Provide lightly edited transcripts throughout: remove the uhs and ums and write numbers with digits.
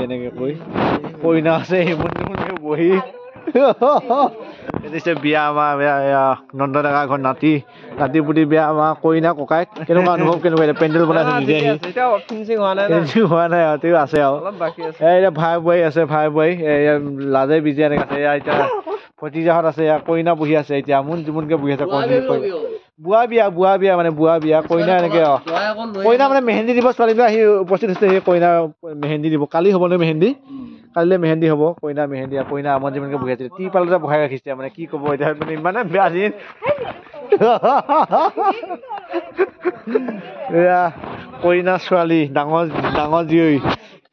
এনেকৈ কৈ কইনা আছে ইমান বহি দিছে বিয়া আমাৰ নন্দ ডেকা ঘৰ নাতি পুতি বিয়া আমাৰ কইনা ককাইক কেনেকুৱা অনুভৱ কেনেকুৱা এতিয়া পেণ্ডেল বনাইছে নিজে আহি হোৱা নাই আৰু তেওঁ আছে আৰু এতিয়া ভাই বোৱাৰী আছে ভাই বোৱাৰী লাজে বিজে এনেকৈ আছে এয়া এতিয়া ভতিজাহঁত আছে এয়া কইনা বহি আছে এতিয়া জুমুনকে বহি আছে বুঢ়া বিয়া মানে বুঢ়া বিয়া কইনা এনেকৈ কইনা মানে মেহেন্দি দিব ছোৱালীবিলাক আহি উপস্থিত হৈছে সেই কইনা মেহেন্দি দিব কালি হ'ব নহয় মেহেন্দি কালিলৈ মেহেন্দি হ'ব কইনা মেহেন্দি কইনা আমন যিমানকে বহি আছে টিপালতে বহাই ৰাখিছে মানে কি ক'ব এতিয়া মানে ইমানে বেয়া দিন এয়া কইনা ছোৱালী ডাঙৰ জীয়ৰী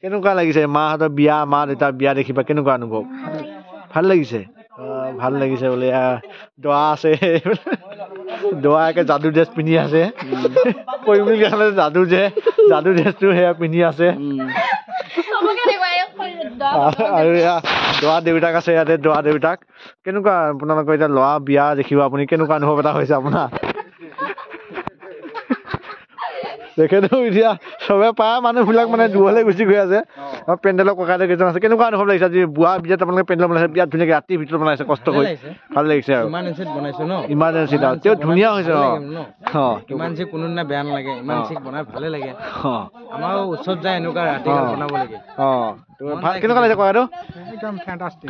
কেনেকুৱা লাগিছে মাহঁতৰ বিয়া মা দেউতাৰ বিয়া দেখিবা কেনেকুৱা অনুভৱ ভাল লাগিছে বোলে দৰা আছে দৰা একে যাদু ড্ৰেছ পিন্ধি আছে কৰিম বুলি ক'লে যাদু ড্ৰেছটো সেয়া পিন্ধি আছে আৰু এয়া দৰা দেউতাক আছে ইয়াতে দৰা দেউতাক কেনেকুৱা আপোনালোকৰ এতিয়া ল'ৰা বিয়া দেখিব আপুনি কেনেকুৱা অনুভৱ এটা হৈছে আপোনাৰ তেখেতেও এতিয়া চবে প্ৰায় মানুহবিলাক মানে দূৰলৈ গুচি গৈ আছে পেণ্ডেলৰ ককাইদেউ কেইজন আছে কেনেকুৱা অনুভৱ লাগিছে আজি বুঢ়া বিয়াত আপোনালোকে পেণ্ডেল বনাইছে বিয়াত ধুনীয়াকৈ ৰাতিৰ ভিতৰত বনাইছে কষ্ট কৰি ভাল লাগিছে আৰু ইমাৰ্জেঞ্চিত আৰু তেওঁ ধুনীয়া হৈছে ইমান চিক কোনো দিনা বেয়া নালাগে ইমান চিক বনাই ভালে লাগে আমাৰ ওচৰত যায় এনেকুৱা ৰাতি বনাব লাগে কেনেকুৱা লাগিছে ককাইদেউ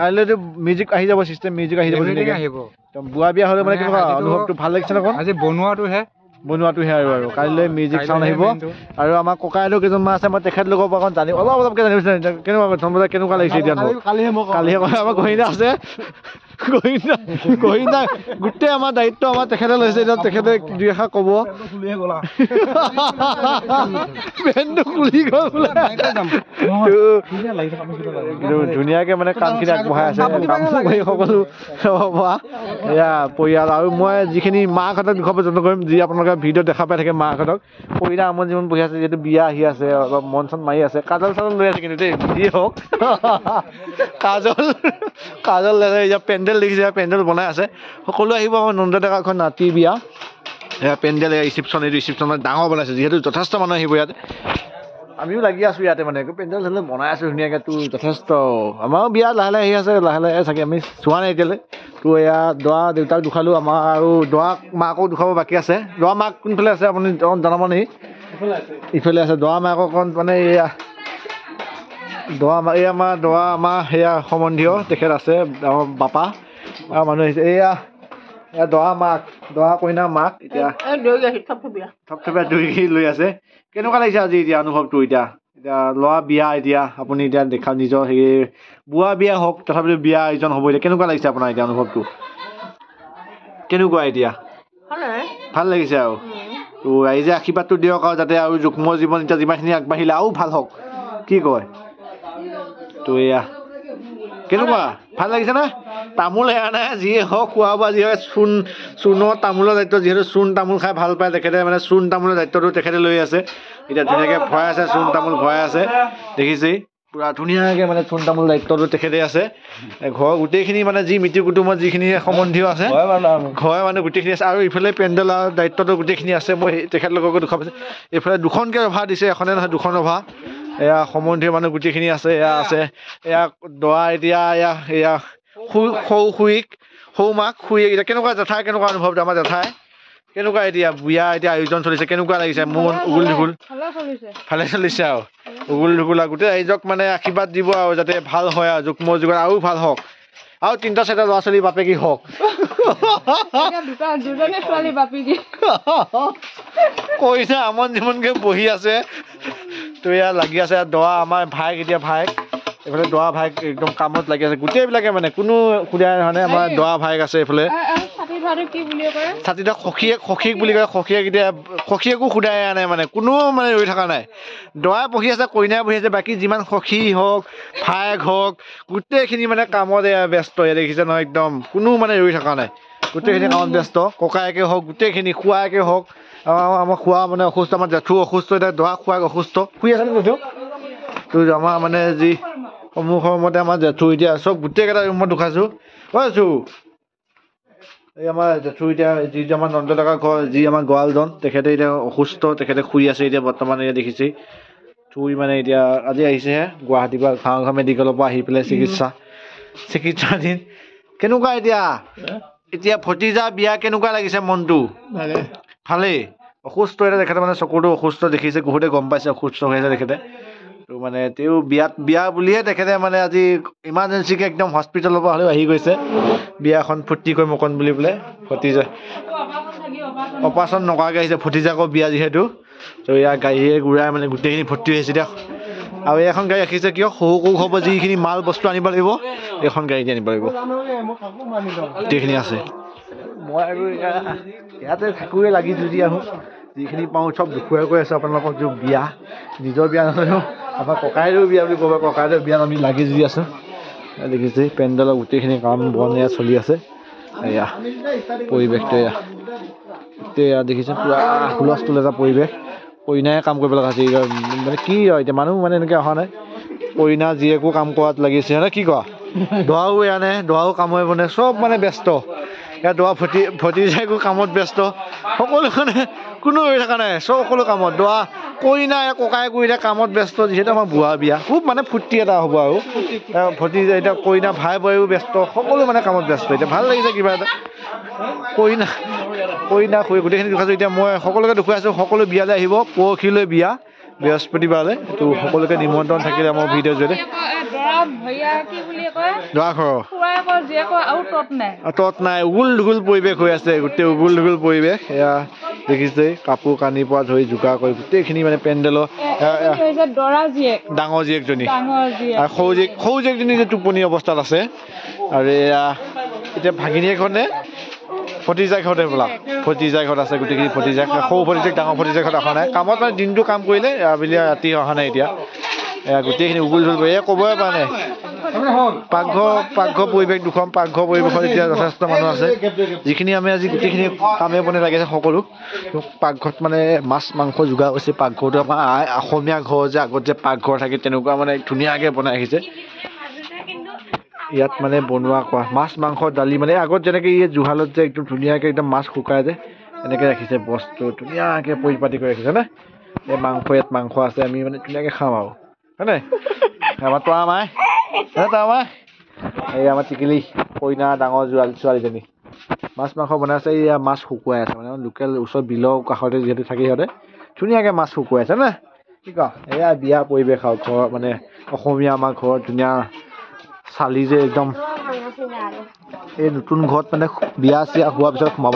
কাইলৈতো মিউজিক আহি যাব চিষ্টেম মিউজিক আহি যাব বুঢ়া বিয়া হ'লে মানে কেনেকুৱা অনুভৱটো ভাল লাগিছে নহয় আজি বনোৱাটোহে আৰু কাইলৈ মিউজিক চাউণ্ড আহিব আৰু আমাৰ ককাইদেউ কেইজনমান আছে মই তেখেতলোকৰ পৰা অকণ জানিম অলপকৈ জানিব কেনেকুৱা লাগিছে এতিয়া কালিহে আমাৰ গহিনা আছে গহিনা গোটেই আমাৰ দায়িত্ব আমাৰ তেখেতে লৈছে এতিয়া তেখেতে দুই এষাৰ ক'ব ধুনীয়াকৈ মানে কামখিনি আগবঢ়াই আছে সকলো এয়া পৰিয়াল আৰু মই যিখিনি মাকহঁতক বিষয় পৰ্যন্ত কৰিম যি আপোনালোকে ভিডিঅ' দেখা পাই থাকে মাকহঁতক কইনা আমন যিমান বহি আছে যিহেতু বিয়া আহি আছে অলপ মন চন মাৰি আছে কাজল চাজল লৈ আছে কিন্তু দেই যি হওক কাজল লৈ আছে এতিয়া পেণ্ডেল দেখিছে পেণ্ডেল বনাই আছে সকলো আহিব আমাৰ নন্দ ডেকা ঘৰ নাতি বিয়া এয়া পেণ্ডেল ৰিচিপশ্যনত ডাঙৰ বনাইছে যিহেতু যথেষ্ট মানুহ আহিব ইয়াত আমিও লাগি আছোঁ ইয়াতে মানে পেণ্ডেল চেণ্ডেল বনাই আছোঁ ধুনীয়াকৈ তোৰ যথেষ্ট আমাৰো বিয়া লাহে লাহে আহি আছে লাহে লাহে চাগে আমি চোৱা নাই এতিয়ালৈ তোৰ এয়া দৰা দেউতাক দুখালোঁ আমাৰ আৰু দৰা মাকো দুখাব বাকী আছে দৰা মাক কোনফালে আছে আপুনি জনাব নেকি ইফালে আছে দৰা মাকক অকণ মানে এয়া আমাৰ সেয়া সম্বন্ধীয় তেখেত আছে আমাৰ বাপা আৰু মানুহ আহিছে এয়া দৰা কইনা মাক এতিয়া থপথপীয়া দৈ লৈ আছে কেনেকুৱা লাগিছে আজি এতিয়া অনুভৱটো এতিয়া ল'ৰা বিয়া এতিয়া আপুনি এতিয়া দেখা নিজৰ সেই বুঢ়া বিয়া হওক তথাপিতো বিয়া আয়োজন হ'ব এতিয়া কেনেকুৱা লাগিছে আপোনাৰ এতিয়া অনুভৱটো কেনেকুৱা এতিয়া ভাল লাগিছে আৰু তো ৰাইজে আশীৰ্বাদটো দিয়ক আৰু যাতে আৰু যুগ্ম জীৱন এতিয়া যিমানখিনি আগবাঢ়িলে আৰু ভাল হওক কি কয় তো এয়া কেনেকুৱা ভাল লাগিছে না তামোল এৰা নাই যিয়ে হওক খোৱা বোৱা যি হয় চূণৰ তামোলৰ দায়িত্ব যিহেতু চূণ তামোল খাই ভাল পায় তেখেতে মানে চূণ তামোলৰ দায়িত্বটো তেখেতে লৈ আছে এতিয়া ধুনীয়াকৈ ভৰাই আছে চূণ তামোল ভৰাই আছে দেখিছেই পূৰা ধুনীয়াকৈ মানে চূণ তামোল দায়িত্বটো তেখেতে আছে ঘৰৰ গোটেইখিনি মানে যি মিতিৰ কুটুমত যিখিনি সম্বন্ধীয় আছে ঘৰৰ মানে গোটেইখিনি আছে আৰু ইফালে পেণ্ডেলৰ দায়িত্বটো গোটেইখিনি আছে মই তেখেতলোককো দেখা পাইছোঁ এইফালে দুখনকৈ ৰভা দিছে এখনে নহয় দুখন ৰভা এয়া সম্বন্ধীয় মানুহ গোটেইখিনি আছে এয়া দৰা এতিয়া এয়া সৰু মাক খুৰী এতিয়া কেনেকুৱা জেঠাই কেনেকুৱা অনুভৱ আমাৰ জেঠাই কেনেকুৱা এতিয়া বিয়া এতিয়া আয়োজন চলিছে কেনেকুৱা লাগিছে মোৰ উগুল ঢুগুল ভালে চলিছে আৰু উগুল ঢুগুল আৰু গোটেই ৰাইজক মানে আশীৰ্বাদ দিব আৰু যাতে ভাল হয় আৰু যুগ্ম যুগত আৰু ভাল হওক আৰু 3টা 4টা ল'ৰা ছোৱালী বাপেকি হওক কৈছে আমন যিমানকৈ বহি আছে তো এয়া লাগি আছে দৰা আমাৰ ভাইক এইফালে দৰা ভাইক একদম কামত লাগি আছে গোটেইবিলাকে মানে কোনো সুধাই নহয় আমাৰ দৰা ভাইক আছে এইফালে ছাতিটো সখীয়েক বুলি কয় সখীয়েক এতিয়া সখীয়েকো সোধাই আনে মানে কোনো মানে ৰৈ থকা নাই দৰাই বহি আছে কইনাই বহি আছে বাকী যিমান সখী হওক ভাইক হওক গোটেইখিনি মানে কামত ব্যস্ত দেখিছে নহয় একদম কোনো মানে ৰৈ থকা নাই গোটেইখিনি কামত ব্যস্ত ককায়েকে হওক গোটেইখিনি খোৱাকে হওক আমাৰ খোৱা মানে অসুস্থ আমাৰ জেঠু অসুস্থ এতিয়া দৰা খোৱাক অসুস্থ শুই আছে নে জেঠু তো আমাৰ মানে যি সমূহৰ মতে আমাৰ জেঠু এতিয়া চব গোটেইকেইটা ৰুমত দুখাইছোঁ কৈছোঁ এই আমাৰ জেঠু এতিয়া যি আমাৰ নন্দ ডেকা ঘৰ যি আমাৰ গঁৰালজন তেখেতে এতিয়া অসুস্থ তেখেতে শুই আছে এতিয়া বৰ্তমান এতিয়া দেখিছেই থুই মানে এতিয়া আজি আহিছেহে গুৱাহাটীৰ পৰা ঘাঁহ মেডিকেলৰ পৰা আহি পেলাই চিকিৎসাধীন কেনেকুৱা এতিয়া ভতিজা বিয়া কেনেকুৱা লাগিছে মনটো ভালেই অসুস্থ এটা তেখেতে মানে চকুটো অসুস্থ দেখিছে বহুতে গম পাইছে অসুস্থ হৈ আছে তেখেতে তো মানে তেওঁ বিয়া বুলিয়ে তেখেতে মানে আজি ইমাৰ্জেঞ্চিকে একদম হস্পিটেলৰ পৰা হ'লেও আহি গৈছে বিয়াখন ফূৰ্তি কৰি মকন বুলি পেলাই ভতিজা অপাৰেশ্যন নকৰাকৈ আহিছে ভতিজাকৰ বিয়া যিহেতু তো ইয়াৰ গাড়ীয়ে ঘূৰাই মানে গোটেইখিনি ভৰ্তি হৈছে এতিয়া আৰু এইখন গাড়ী ৰাখিছে কিয় সৰু হ'ব যিখিনি মাল বস্তু আনিব লাগিব এইখন গাড়ী দি আনিব লাগিব গোটেইখিনি আছে মই আৰু ইয়াতে থাকোঁৱে লাগি যদি আহোঁ যিখিনি পাওঁ চব দেখুৱাই কৈ আছোঁ আপোনালোকক যে বিয়া নিজৰ বিয়া নহ'লেও আমাৰ ককাইদেউ বিয়া বুলি ক'ব ককাইদেউ বিয়াত আমি লাগি যদি আছোঁ দেখিছে পেণ্ডেলৰ গোটেইখিনি কাম বন এয়া চলি আছে এয়া পৰিৱেশটো এয়া দেখিছে পুৰা হুলস্থুল এটা পৰিৱেশ কইনাই কাম কৰিব লগা হৈছে মানে কি হয় এতিয়া মানুহ মানে এনেকৈ অহা নাই কইনা জীয়েকো কাম কৰাত লাগিছে মানে কি কোৱা দৰাও আনে দৰাও কামে বনে চব মানে ব্যস্ত ইয়াত দৰা ভতিজাকো কামত ব্যস্ত সকলো মানে কোনো হৈ থকা নাই চব সকলো কামত দৰা কইনা ককাই কইনা কামত ব্যস্ত যিহেতু আমাৰ বুঢ়া বিয়া খুব মানে ফূৰ্তি এটা হ'ব আৰু ভতিজা এতিয়া কইনা ভাই বোৱাৰীও ব্যস্ত সকলো মানে কামত ব্যস্ত এতিয়া ভাল লাগিছে কিবা এটা কইনা গোটেইখিনি দেখুৱাইছোঁ এতিয়া মই সকলোকে দেখুৱাইছোঁ সকলো বিয়ালৈ আহিব পৰহিলৈ বিয়া বৃহস্পতিবাৰলৈ এইটো সকলোকে নিমন্ত্ৰণ থাকিলে মোৰ ভিডিঅ' জৰিয়তে তত নাই উগুল ঢুগুল পৰিৱেশ হৈ আছে গোটেই উগুল ঢুগুল পৰিৱেশ এয়া দেখিছে কাপোৰ কানিৰ পৰা ধৰি যোগাৰ কৰি গোটেইখিনি মানে পেণ্ডেলৰ ডাঙৰ জীয়েকজনী আৰু সৰু জীয়েকজনী যে টোপনি অৱস্থাত আছে আৰু এয়া এতিয়া ভাগিনীয়েকনে ভতিজাক ঘৰতে বোলা ভতিজাক ঘৰত আছে গোটেইখিনি ভতিজাক সৰু ভতিজাক ডাঙৰ ভতিজাক ঘৰত অহা নাই কামত মানে দিনটো কাম কৰিলে আবেলি ৰাতি অহা নাই এতিয়া গোটেইখিনি উগুল ধুল এয়া ক'বই পৰা নাই পাকঘৰ পৰিৱেশ দুখন পাকঘৰ পৰিৱেশত এতিয়া যথেষ্ট মানুহ আছে যিখিনি আমি আজি গোটেইখিনি কামে বনে লাগিছে সকলো পাকঘৰত মানে মাছ মাংস যোগাৰ হৈছে পাকঘৰটো আমাৰ অসমীয়া ঘৰ যে আগত যে পাকঘৰ থাকে তেনেকুৱা মানে ধুনীয়াকৈ বনাই আহিছে ইয়াত মানে বনোৱা কোৱা মাছ মাংস দালি মানে আগত যেনেকৈ এই জুহালত যে একদম ধুনীয়াকৈ একদম মাছ শুকাই যে এনেকৈ ৰাখিছে বস্তু ধুনীয়াকৈ পৰিপাতি কৰি ৰাখিছে নে এই ইয়াত মাংস আছে আমি মানে ধুনীয়াকৈ খাম আৰু হয়নে আমাৰ তৰা মাই এই আমাৰ টিকিলি কইনা ডাঙৰ ছোৱালীজনী মাছ মাংস বনাই আছে এয়া মাছ শুকুৱাই আছে মানে লোকেল ওচৰত বিলৰ কাষতে যিহেতু থাকে সিহঁতে ধুনীয়াকৈ মাছ শুকুৱাই আছে নে কি কওঁ এয়া বিয়া পৰিৱেশ আৰু ঘৰ মানে অসমীয়া আমাৰ ঘৰ ধুনীয়া চালি যে একদম এই নতুন ঘৰত মানে বিয়া চিয়া হোৱাৰ পিছত সোমাব